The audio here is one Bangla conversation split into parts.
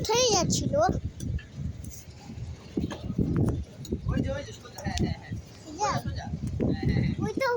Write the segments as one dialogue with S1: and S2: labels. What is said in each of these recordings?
S1: কোথায় যাচ্ছিল? ওই তো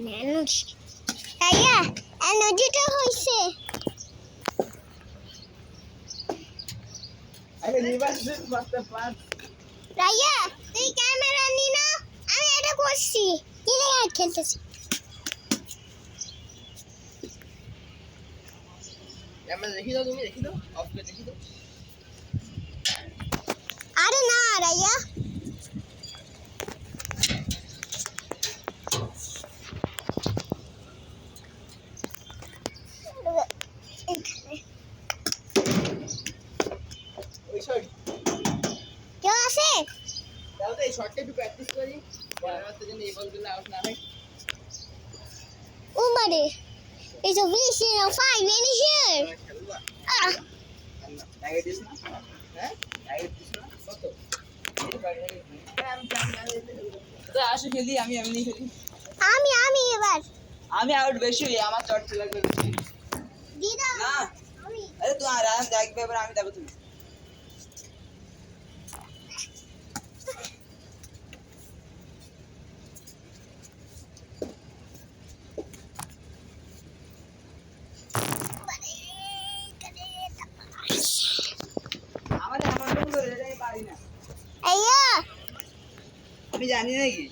S1: মানুষ রাইয়া এনার্জিটা হইছে
S2: আরে রিভার্স মারতে পার
S1: রাইয়া তুই ক্যামেরা নি না আমি এটা করছি কি রে খেলতেছি
S2: ক্যামেরা দেখি দাও তুমি দেখি দাও অফ করে দেখি দাও
S1: আরে না রাইয়া
S2: ওই শট
S1: কেউ আছে
S2: তাহলে তো এই শটটা একটু প্র্যাকটিস করি পরের জন্য এই বলগুলো আউট না হয়
S1: উমারে is a vision of 5 in here
S2: খেলবা
S1: ah
S2: টাইগার দিছ না হ্যাঁ টাইগার দিছ না কত তো আসো খেলি আমি এমনি খেলি
S1: আমি এবার
S2: আমি আউট বেশি হই আমার চট লাগবে বেশি
S1: দিদা
S2: না
S1: আমি
S2: আরে তুই আর দেখবে এবার আমি দেব তুমি আমারে এমন করে এটাই পারি না
S1: আইয়া
S2: আমি জানি নাকি